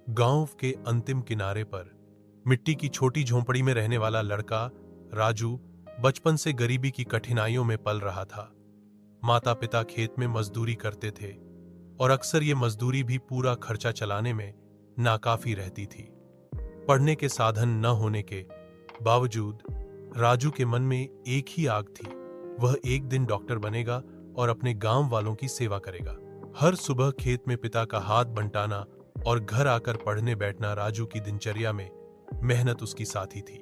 गांव के अंतिम किनारे पर मिट्टी की छोटी झोंपड़ी में रहने वाला लड़का राजू बचपन से गरीबी की कठिनाइयों में पल रहा था। माता पिता खेत में मजदूरी करते थे और अक्सर ये मजदूरी भी पूरा खर्चा चलाने में नाकाफी रहती थी। पढ़ने के साधन न होने के बावजूद राजू के मन में एक ही आग थी। वह एक दिन डॉक्टर बनेगा और अपने गांव वालों की सेवा करेगा। हर सुबह खेत में पिता का हाथ बंटाना और घर आकर पढ़ने बैठना राजू की दिनचर्या में मेहनत उसकी साथी थी।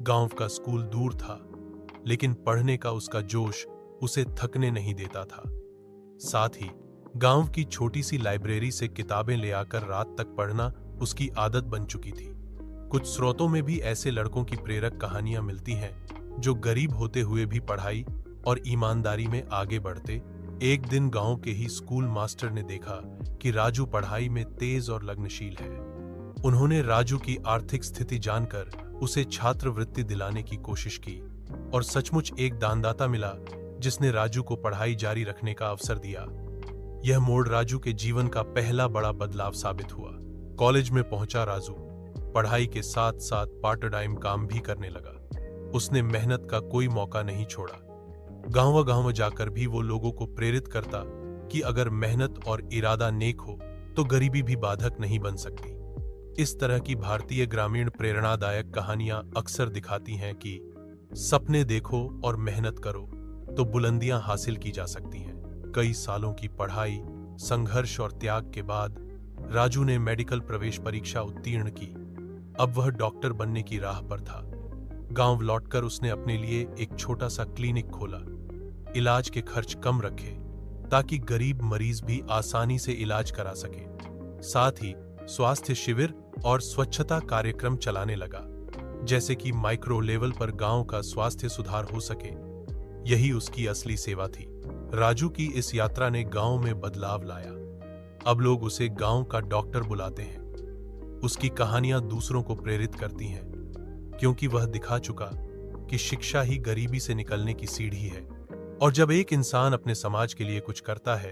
गांव का स्कूल दूर था, लेकिन पढ़ने का उसका जोश उसे थकने नहीं देता था। साथ ही गांव की छोटी सी लाइब्रेरी से किताबें ले आकर रात तक पढ़ना उसकी आदत बन चुकी थी। कुछ स्रोतों में भी ऐसे लड़कों की प्रेरक कहानियां मिलती हैं जो गरीब होते हुए भी पढ़ाई और ईमानदारी में आगे बढ़ते। एक दिन गांव के ही स्कूल मास्टर ने देखा कि राजू पढ़ाई में तेज और लगनशील है। उन्होंने राजू की आर्थिक स्थिति जानकर उसे छात्रवृत्ति दिलाने की कोशिश की और सचमुच एक दानदाता मिला जिसने राजू को पढ़ाई जारी रखने का अवसर दिया। यह मोड़ राजू के जीवन का पहला बड़ा बदलाव साबित हुआ। कॉलेज में पहुंचा राजू पढ़ाई के साथ साथ पार्ट टाइम काम भी करने लगा। उसने मेहनत का कोई मौका नहीं छोड़ा। गांव-गांव जाकर भी वो लोगों को प्रेरित करता कि अगर मेहनत और इरादा नेक हो तो गरीबी भी बाधक नहीं बन सकती। इस तरह की भारतीय ग्रामीण प्रेरणादायक कहानियां अक्सर दिखाती हैं कि सपने देखो और मेहनत करो तो बुलंदियां हासिल की जा सकती हैं। कई सालों की पढ़ाई, संघर्ष और त्याग के बाद राजू ने मेडिकल प्रवेश परीक्षा उत्तीर्ण की। अब वह डॉक्टर बनने की राह पर था। गांव लौटकर उसने अपने लिए एक छोटा सा क्लिनिक खोला। इलाज के खर्च कम रखे ताकि गरीब मरीज भी आसानी से इलाज करा सके। साथ ही स्वास्थ्य शिविर और स्वच्छता कार्यक्रम चलाने लगा, जैसे कि माइक्रो लेवल पर गांव का स्वास्थ्य सुधार हो सके। यही उसकी असली सेवा थी। राजू की इस यात्रा ने गांव में बदलाव लाया। अब लोग उसे गांव का डॉक्टर बुलाते हैं। उसकी कहानियां दूसरों को प्रेरित करती हैं, क्योंकि वह दिखा चुका कि शिक्षा ही गरीबी से निकलने की सीढ़ी है। और जब एक इंसान अपने समाज के लिए कुछ करता है